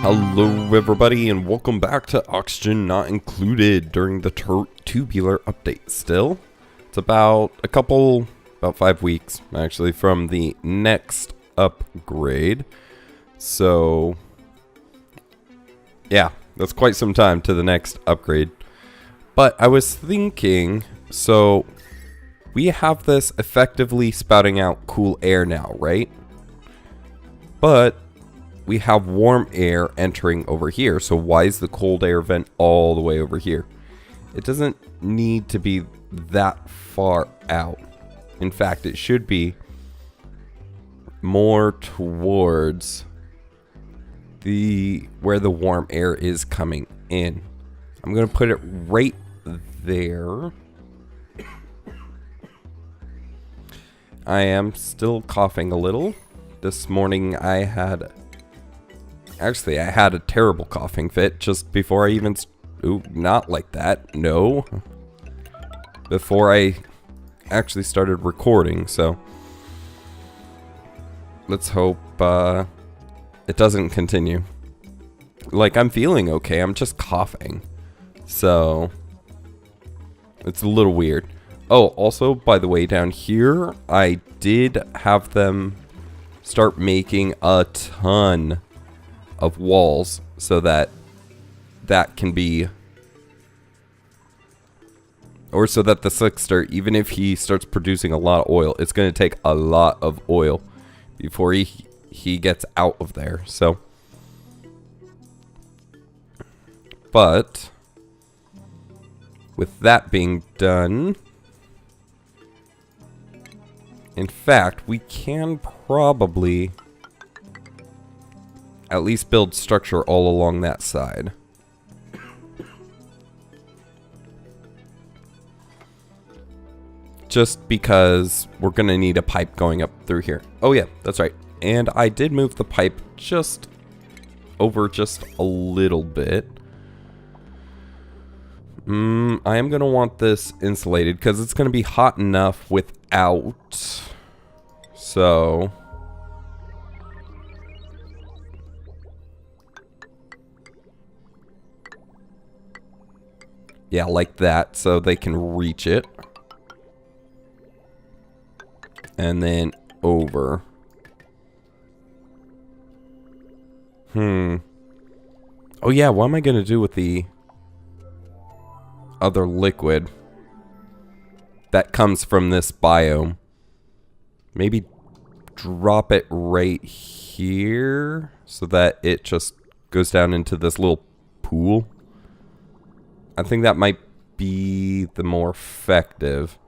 Hello everybody and welcome back to Oxygen Not Included during the tubular update still. It's about 5 weeks actually from the next upgrade. So yeah, that's quite some time to the next upgrade. But I was thinking, so we have this effectively spouting out cool air now, right? But we have warm air entering over here, so why is the cold air vent all the way over here? It doesn't need to be that far out. In fact, it should be more towards where the warm air is coming in. I'm gonna put it right there. I am still coughing a little. This morning I had a terrible coughing fit just before I even... not like that. No. Before I actually started recording, so... let's hope it doesn't continue. Like, I'm feeling okay, I'm just coughing. So... it's a little weird. Oh, also, by the way, down here, I did have them start making a ton of walls so that can be, or so that the slickster, even if he starts producing a lot of oil, it's going to take a lot of oil before he gets out of there. So, but with that being done, in fact, we can probably at least build structure all along that side. Just because we're going to need a pipe going up through here. Oh yeah, that's right. And I did move the pipe just over just a little bit. I am going to want this insulated because it's going to be hot enough without. So... yeah, like that, so they can reach it. And then over. Oh yeah, what am I going to do with the other liquid that comes from this biome? Maybe drop it right here so that it just goes down into this little pool. I think that might be the more effective.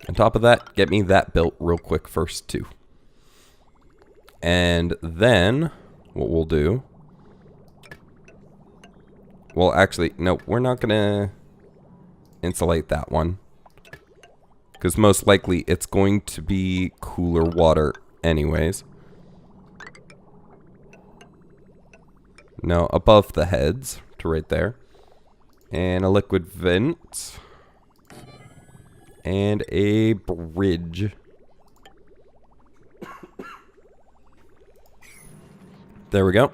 On top of that, get me that built real quick first too. And then what we'll do... well, actually, no, we're not gonna insulate that one, because most likely it's going to be cooler water anyways. No, above the heads to right there. And a liquid vent. And a bridge. There we go.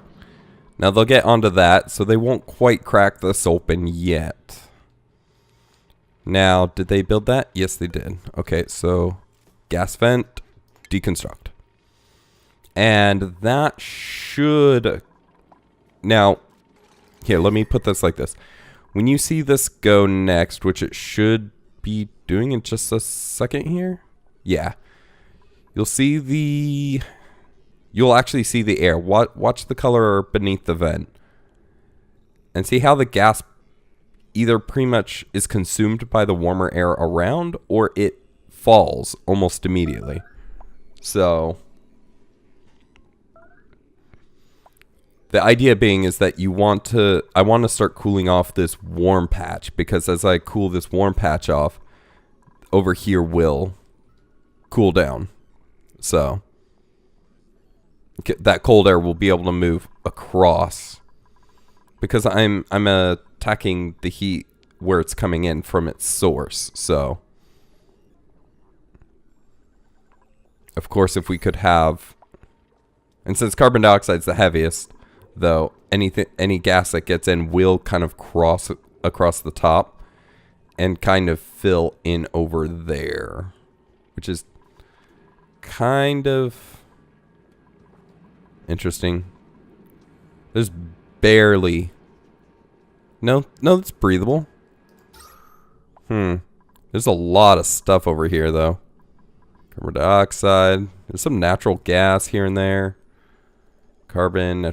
Now they'll get onto that, so they won't quite crack this open yet. Now, did they build that? Yes, they did. Okay, so gas vent, deconstruct. And that should... now, here, let me put this like this. When you see this go next, which it should be doing in just a second here. Yeah. You'll see the... you'll actually see the air. Watch the color beneath the vent. And see how the gas either pretty much is consumed by the warmer air around, or it falls almost immediately. So... the idea being is that I want to start cooling off this warm patch, because as I cool this warm patch off, over here will cool down. So that cold air will be able to move across, because I'm attacking the heat where it's coming in from its source. So, of course, if we could have, and since carbon dioxide's the heaviest, though, any gas that gets in will kind of cross across the top and kind of fill in over there, which is kind of interesting. There's barely, no, it's breathable. There's a lot of stuff over here, though. Carbon dioxide. There's some natural gas here and there. Carbon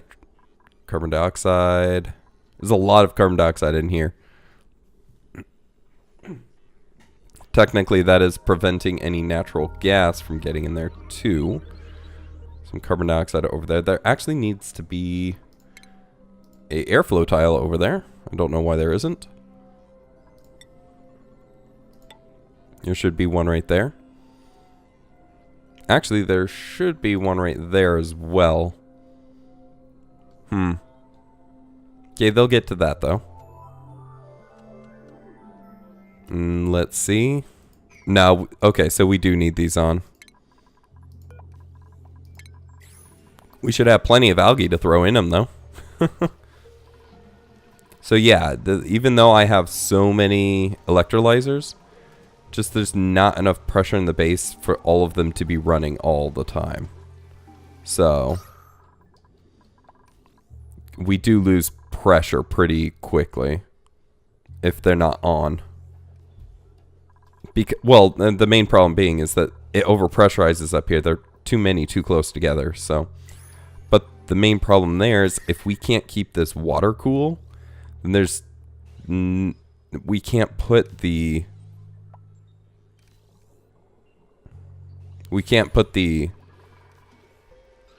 dioxide. There's a lot of carbon dioxide in here. Technically, that is preventing any natural gas from getting in there, too. Some carbon dioxide over there. There actually needs to be a airflow tile over there. I don't know why there isn't. There should be one right there. Actually, there should be one right there as well. Okay, they'll get to that, though. Let's see. No, okay, so we do need these on. We should have plenty of algae to throw in them, though. So yeah, even though I have so many electrolyzers, just there's not enough pressure in the base for all of them to be running all the time. So we do lose pressure pretty quickly if they're not on. Well, the main problem being is that it overpressurizes up here. They're too many, too close together. So, but the main problem there is if we can't keep this water cool, then there's we can't put the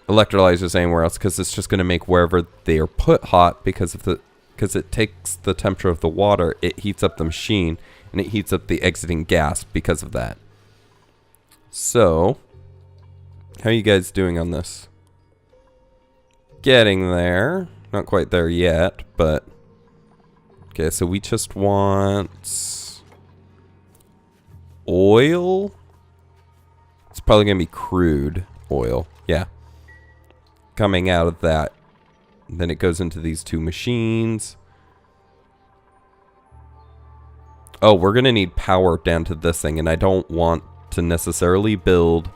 electrolyzers anywhere else, because it's just going to make wherever they are put hot because it takes the temperature of the water, it heats up the machine, and it heats up the exiting gas because of that. So, how are you guys doing on this? Getting there. Not quite there yet, but okay, so we just want oil. It's probably going to be crude oil. Yeah. Coming out of that. Then it goes into these two machines. Oh, we're going to need power down to this thing, and I don't want to necessarily build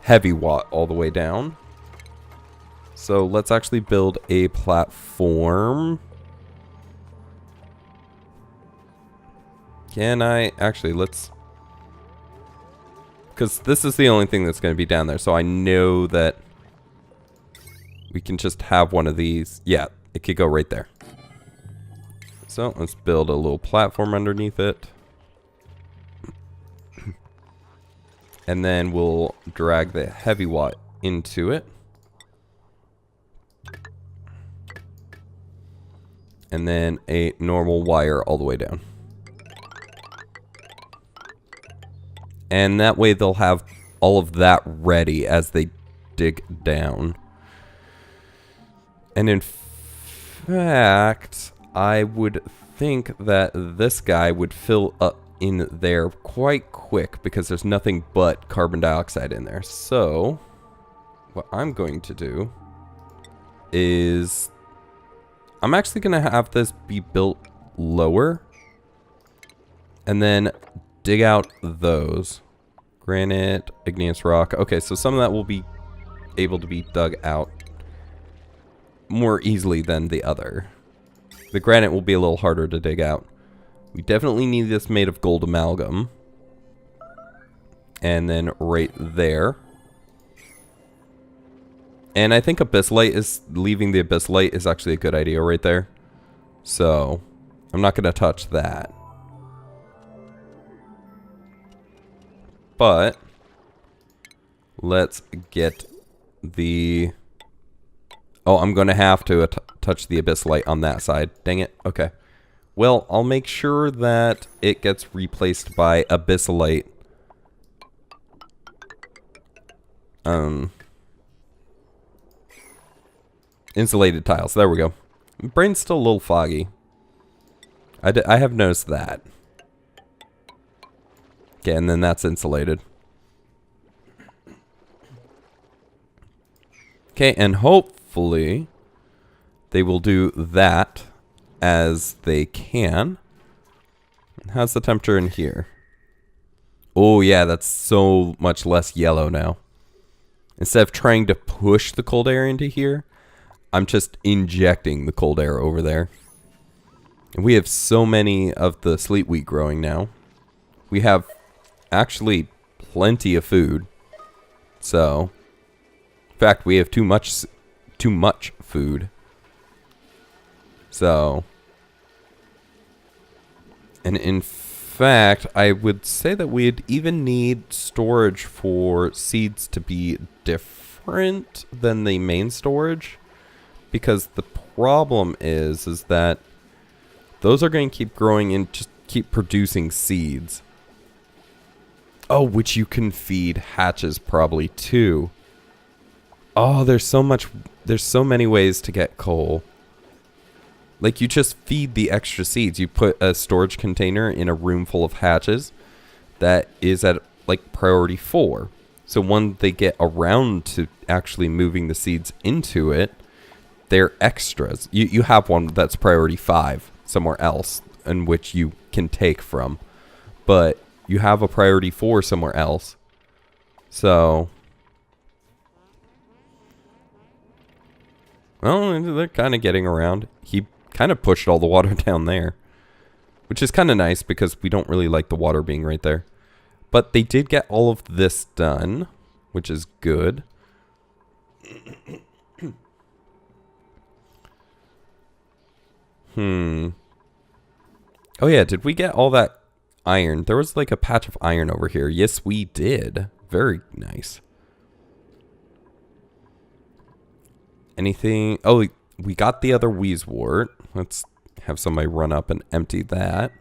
heavy watt all the way down. So let's actually build a platform. Can I? Actually, let's... because this is the only thing that's going to be down there, so I know that we can just have one of these. Yeah, it could go right there. So let's build a little platform underneath it. And then we'll drag the heavy watt into it. And then a normal wire all the way down. And that way they'll have all of that ready as they dig down. And in fact, I would think that this guy would fill up in there quite quick because there's nothing but carbon dioxide in there. So, what I'm going to do is I'm actually going to have this be built lower and then dig out those. Granite, igneous rock. Okay, so some of that will be able to be dug out more easily than the other. The granite will be a little harder to dig out. We definitely need this made of gold amalgam. And then right there. And I think abyssalite is, leaving the abyssalite is actually a good idea right there. So, I'm not going to touch that. But, let's get the... oh, I'm going to have to touch the abyssalite on that side. Dang it. Okay. Well, I'll make sure that it gets replaced by abyssalite. Insulated tiles. There we go. My brain's still a little foggy. I have noticed that. Okay, and then that's insulated. Okay, and hopefully they will do that as they can. How's the temperature in here? Oh yeah, that's so much less yellow now. Instead of trying to push the cold air into here, I'm just injecting the cold air over there. And we have so many of the sleet wheat growing now. We have actually plenty of food. So, in fact, we have too much food. So, and in fact, I would say that we'd even need storage for seeds to be different than the main storage, because the problem is that those are going to keep growing and just keep producing seeds. Oh, which you can feed hatches probably too. Oh, there's so many ways to get coal. Like, you just feed the extra seeds. You put a storage container in a room full of hatches that is at, like, priority 4. So when they get around to actually moving the seeds into it, they're extras. You have one that's priority 5 somewhere else in which you can take from. But you have a priority 4 somewhere else. So, well, they're kind of getting around. He kind of pushed all the water down there, which is kind of nice because we don't really like the water being right there. But they did get all of this done, which is good. Oh yeah, did we get all that iron? There was like a patch of iron over here. Yes, we did. Very nice. Anything? Oh, we got the other Wheezewort. Let's have somebody run up and empty that.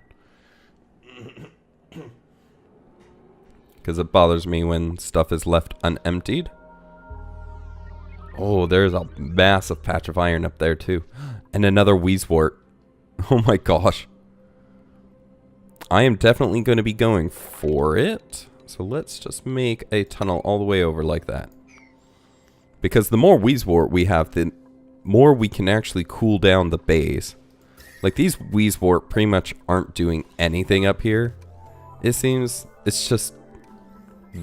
Because it bothers me when stuff is left unemptied. Oh, there's a massive patch of iron up there too. And another Wheezewort. Oh my gosh. I am definitely going to be going for it. So let's just make a tunnel all the way over like that. Because the more Wheezewort we have, the more we can actually cool down the base. Like, these Wheezewort pretty much aren't doing anything up here. It seems it's just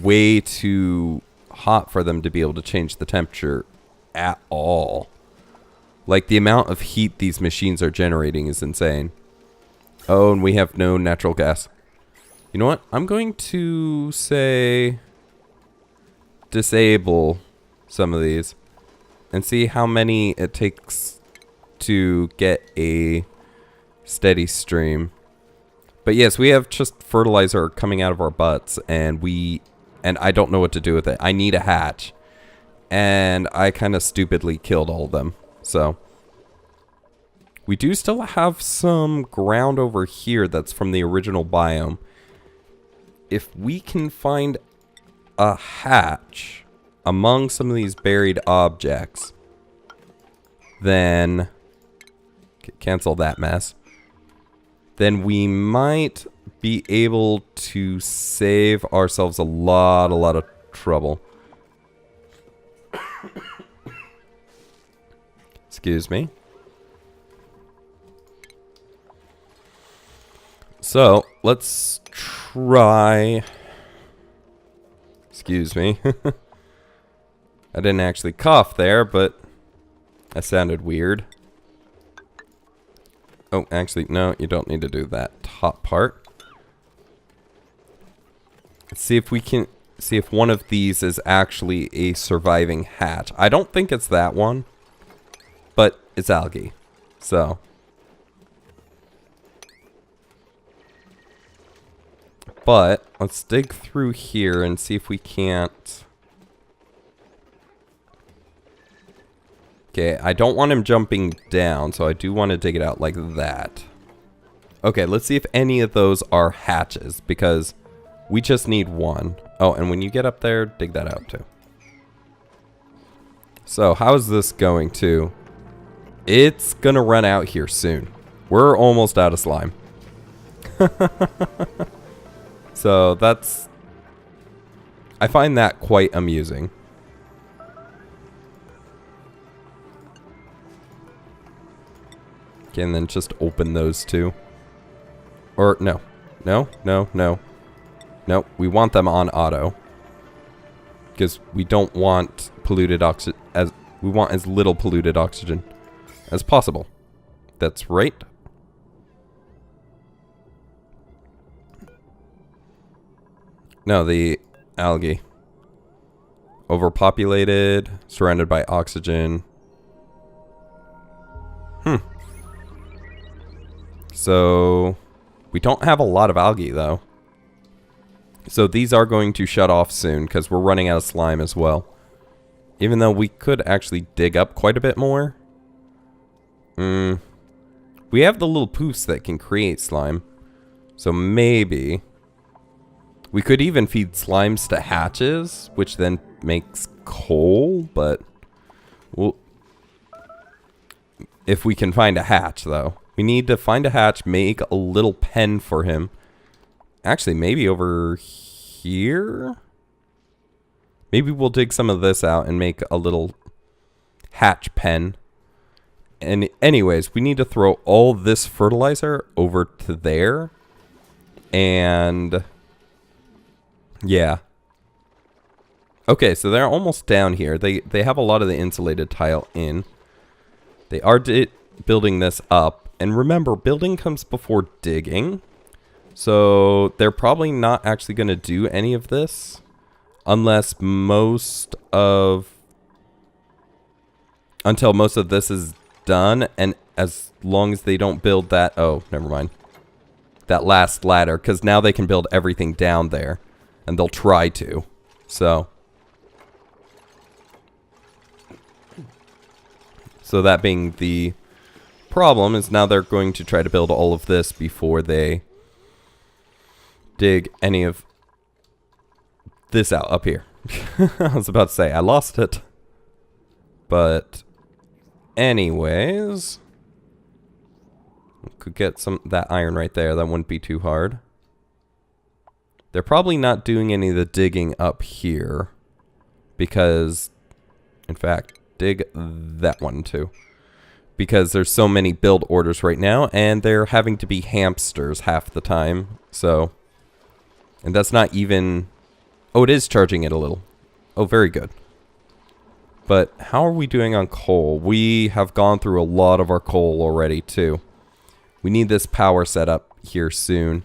way too hot for them to be able to change the temperature at all. Like, the amount of heat these machines are generating is insane. Oh, and we have no natural gas. You know what? I'm going to say disable some of these and see how many it takes to get a steady stream. But yes, we have just fertilizer coming out of our butts, and I don't know what to do with it. I need a hatch, and I kind of stupidly killed all of them. So we do still have some ground over here that's from the original biome. If we can find a hatch among some of these buried objects, then cancel that mess. Then we might be able to save ourselves a lot of trouble. Excuse me. So, let's try... Excuse me. I didn't actually cough there, but that sounded weird. Oh, actually, no, you don't need to do that top part. Let's see if we can see if one of these is actually a surviving hatch. I don't think it's that one, but it's algae. So, but let's dig through here and see if we can't. Okay, I don't want him jumping down, so I do want to dig it out like that. Okay, let's see if any of those are hatches, because we just need one. Oh, and when you get up there, dig that out too. So, how's this going too? It's gonna run out here soon. We're almost out of slime. So that's... I find that quite amusing. Okay, and then just open those two. Or, no. No, no, no. No, we want them on auto. Because we don't want polluted oxygen... We want as little polluted oxygen as possible. That's right. No, the algae. Overpopulated, surrounded by oxygen. So, we don't have a lot of algae, though. So these are going to shut off soon, because we're running out of slime as well. Even though we could actually dig up quite a bit more. We have the little poofs that can create slime. So maybe... We could even feed slimes to hatches, which then makes coal, but... Well, if we can find a hatch, though. We need to find a hatch, make a little pen for him. Actually, maybe over here? Maybe we'll dig some of this out and make a little hatch pen. And anyways, we need to throw all this fertilizer over to there. And... yeah. Okay, so they're almost down here. They have a lot of the insulated tile in. They are building this up. And remember, building comes before digging. So they're probably not actually going to do any of this. Unless most of... Until most of this is done. And as long as they don't build that... Oh, never mind. That last ladder. Because now they can build everything down there. And they'll try to. So that being the problem is now they're going to try to build all of this before they dig any of this out up here. I was about to say I lost it. But anyways, we could get that iron right there. That wouldn't be too hard. They're probably not doing any of the digging up here. Because, in fact, dig that one too. Because there's so many build orders right now. And they're having to be hamsters half the time. So, and that's not even... Oh, it is charging it a little. Oh, very good. But how are we doing on coal? We have gone through a lot of our coal already too. We need this power set up here soon.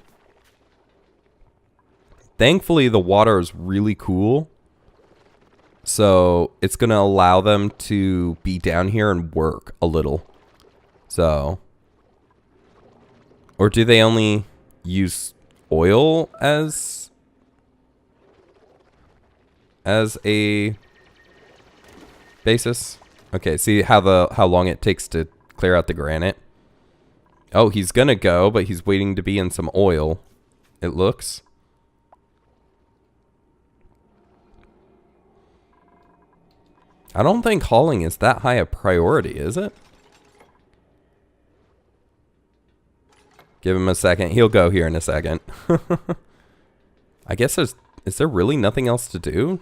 Thankfully, the water is really cool. So, it's going to allow them to be down here and work a little. So. Or do they only use oil as a basis? Okay, see how long it takes to clear out the granite? Oh, he's going to go, but he's waiting to be in some oil, it looks. I don't think hauling is that high a priority, is it? Give him a second. He'll go here in a second. I guess is there really nothing else to do?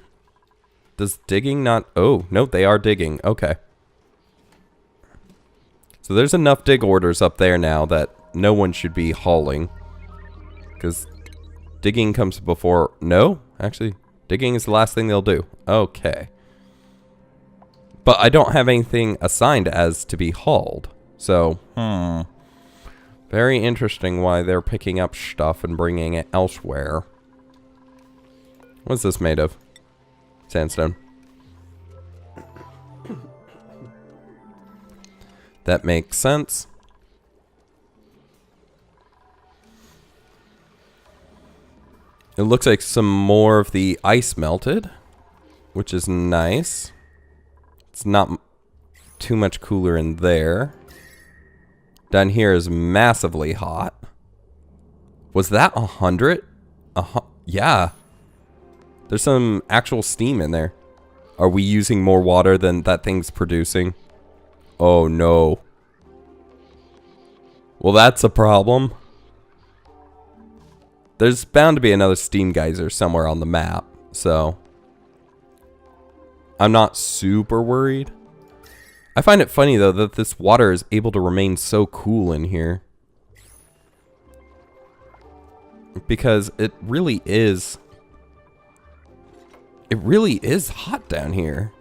Does digging not... Oh, no, they are digging. Okay. So there's enough dig orders up there now that no one should be hauling. Because digging comes before... No, actually, digging is the last thing they'll do. Okay. But I don't have anything assigned as to be hauled. So, very interesting why they're picking up stuff and bringing it elsewhere. What's this made of? Sandstone. That makes sense. It looks like some more of the ice melted, which is nice. It's not too much cooler in there. Down here is massively hot. Was that 100? Yeah. There's some actual steam in there. Are we using more water than that thing's producing? Oh no. Well, that's a problem. There's bound to be another steam geyser somewhere on the map, so I'm not super worried. I find it funny, though, that this water is able to remain so cool in here. Because it really is hot down here.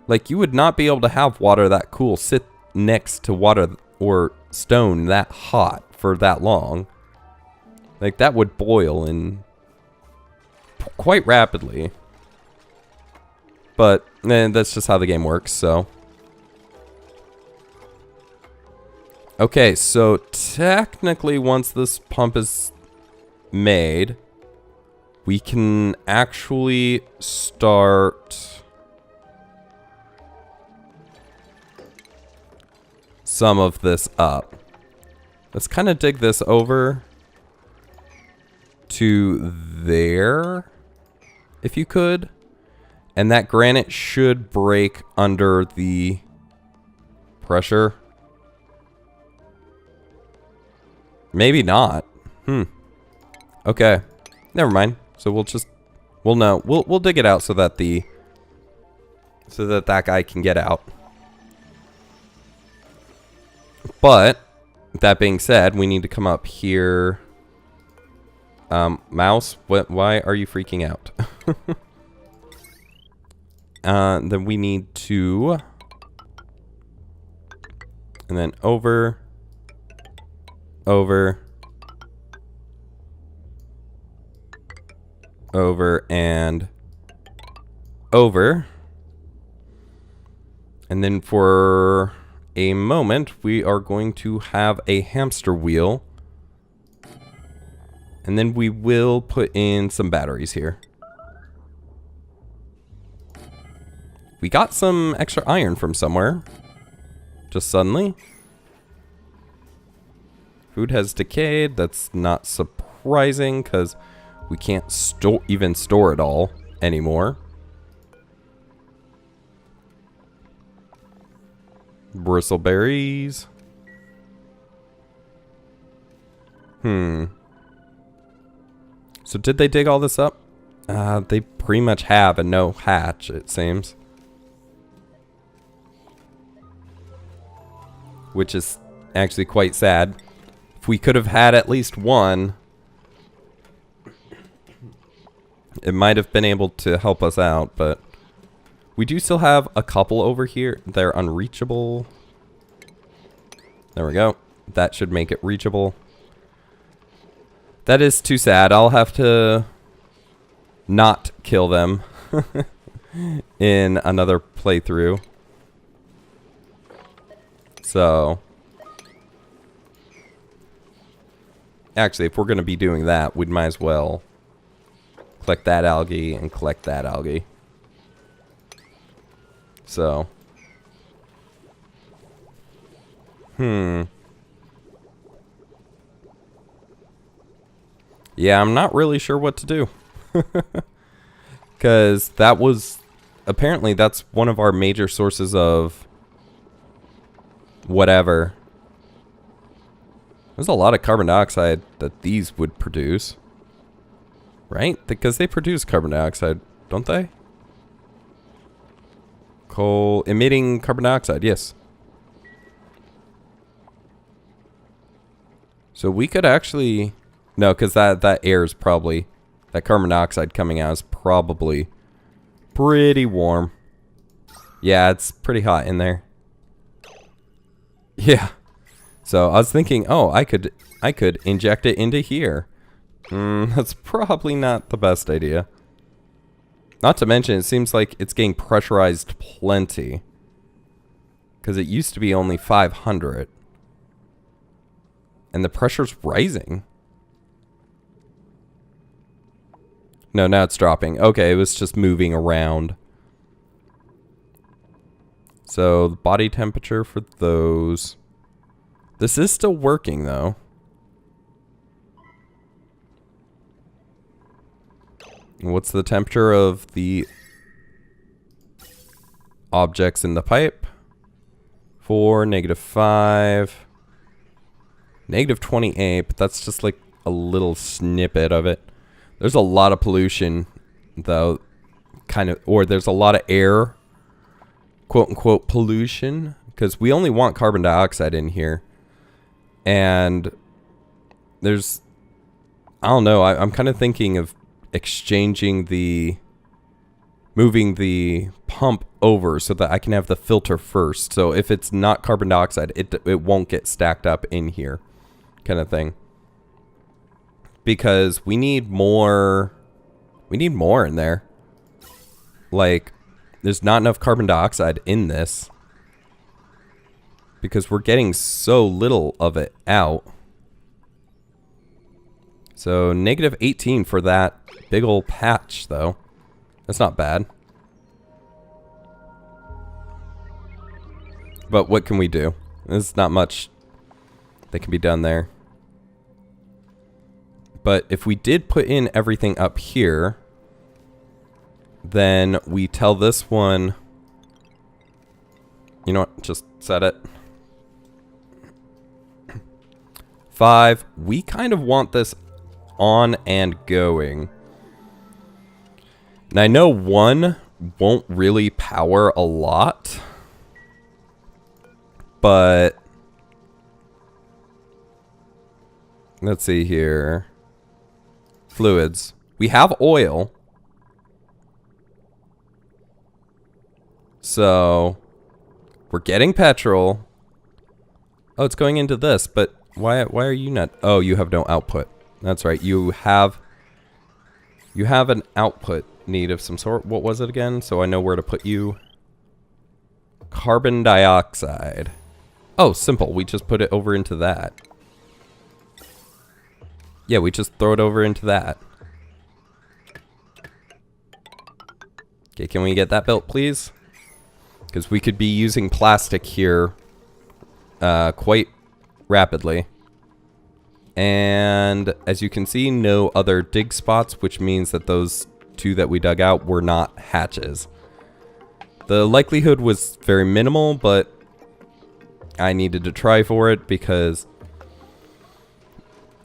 Like, you would not be able to have water that cool sit next to water or stone that hot for that long. Like, that would boil in quite rapidly. But that's just how the game works, so. Okay, so technically once this pump is made, we can actually start some of this up. Let's kind of dig this over to there, if you could. And that granite should break under the pressure. Maybe not. Okay. Never mind. So we'll dig it out so that that guy can get out. But that being said, we need to come up here. Mouse, why are you freaking out? Then we need to, and then over, and over. And then for a moment, we are going to have a hamster wheel. And then we will put in some batteries here. We got some extra iron from somewhere. Just suddenly. Food has decayed. That's not surprising because we can't even store it all anymore. Bristleberries. So did they dig all this up? They pretty much have, and no hatch, it seems. Which is actually quite sad. If we could have had at least one, it might have been able to help us out, but we do still have a couple over here. They're unreachable. There we go. That should make it reachable. That is too sad. I'll have to not kill them in another playthrough. So, actually, if we're going to be doing that, we might as well collect that algae and collect that algae. So, yeah, I'm not really sure what to do. Because that was, apparently that's one of our major sources of whatever. There's a lot of carbon dioxide that these would produce. Right? Because they produce carbon dioxide, don't they? Coal emitting carbon dioxide, yes. So we could actually... No, because that air is probably... That carbon dioxide coming out is probably pretty warm. Yeah, it's pretty hot in there. Yeah. So I was thinking, oh, I could inject it into here. That's probably not the best idea. Not to mention, it seems like it's getting pressurized plenty. Because it used to be only 500. And the pressure's rising. No, now it's dropping. Okay, it was just moving around. So, the body temperature for those. This is still working, though. What's the temperature of the objects in the pipe? 4, -5. -28, but that's just like a little snippet of it. There's a lot of pollution, though, or there's a lot of air, quote unquote, pollution, because we only want carbon dioxide in here. And there's, I don't know, I'm kind of thinking of moving the pump over so that I can have the filter first. So if it's not carbon dioxide, it won't get stacked up in here, kind of thing. Because we need more in there. Like, there's not enough carbon dioxide in this. Because we're getting so little of it out. So, -18 for that big old patch, though. That's not bad. But what can we do? There's not much that can be done there. But if we did put in everything up here, then we tell this one, you know what, just set it. 5. We kind of want this on and going. And I know 1 won't really power a lot, but let's see here. Fluids. We have oil. So we're getting petrol. Oh, it's going into this, but why are you not? Oh, you have no output. That's right. You have an output need of some sort. What was it again? So I know where to put you. Carbon dioxide. Oh, simple. We just put it over into that. Yeah, we just throw it over into that. Okay, can we get that built, please? Because we could be using plastic here quite rapidly. And as you can see, no other dig spots, which means that those 2 that we dug out were not hatches. The likelihood was very minimal, but I needed to try for it because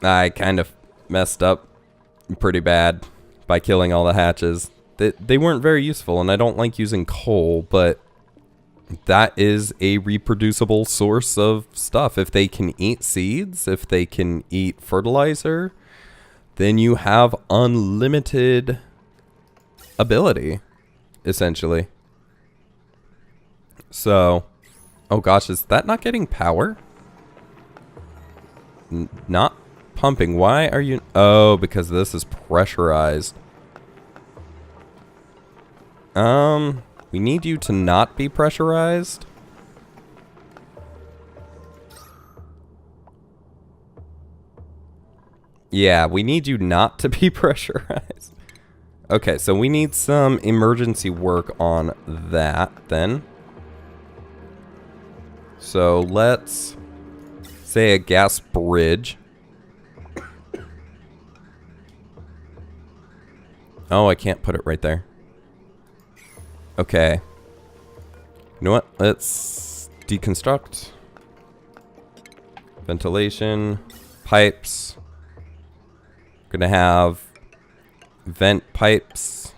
I kind of messed up pretty bad by killing all the hatches. They weren't very useful, and I don't like using coal, but that is a reproducible source of stuff. If they can eat seeds, if they can eat fertilizer, then you have unlimited ability, essentially. So, oh gosh, is that not getting power? Not pumping. Why are you... Oh, because this is pressurized. We need you to not be pressurized. Yeah, we need you not to be pressurized. Okay, so we need some emergency work on that then. So let's say a gas bridge. Oh, I can't put it right there. Okay. You know what? Let's deconstruct. Ventilation. Pipes. Gonna have vent pipes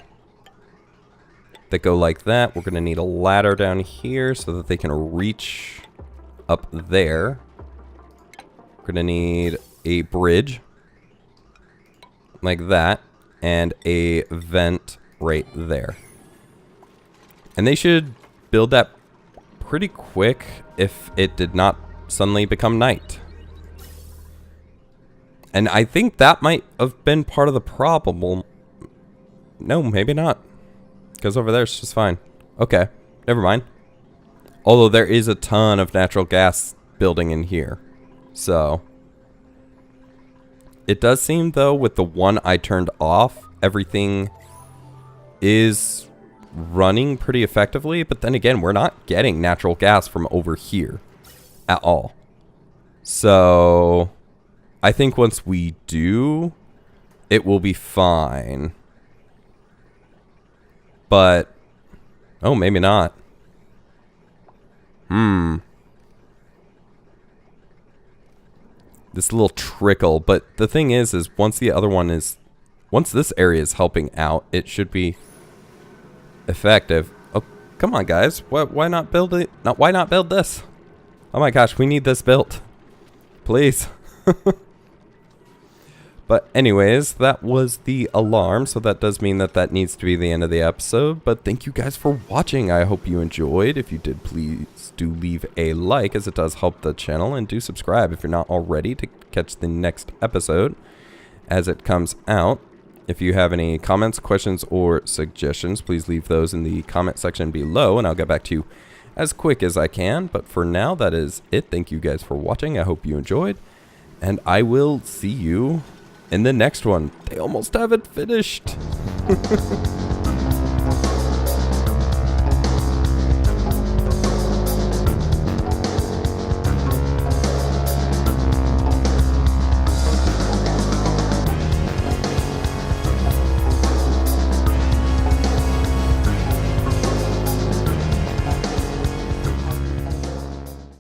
that go like that. We're gonna need a ladder down here so that they can reach up there. We're gonna need a bridge like that and a vent right there. And they should build that pretty quick if it did not suddenly become night. And I think that might have been part of the problem. No, maybe not. Because over there it's just fine. Okay, never mind. Although there is a ton of natural gas building in here. So it does seem, though, with the one I turned off, everything is running pretty effectively. But then again, we're not getting natural gas from over here at all. So I think once we do, it will be fine. But, oh, maybe not. this little trickle. But the thing is once this area is helping out, it should be effective. Oh, come on, guys. Why not build it? Why not build this? Oh my gosh, we need this built. Please. But anyways, that was the alarm, so that does mean that needs to be the end of the episode. But thank you guys for watching. I hope you enjoyed. If you did, please do leave a like, as it does help the channel, and do subscribe if you're not already to catch the next episode as it comes out. If you have any comments, questions, or suggestions, please leave those in the comment section below, and I'll get back to you as quick as I can. But for now, that is it. Thank you guys for watching. I hope you enjoyed, and I will see you in the next one. They almost have it finished.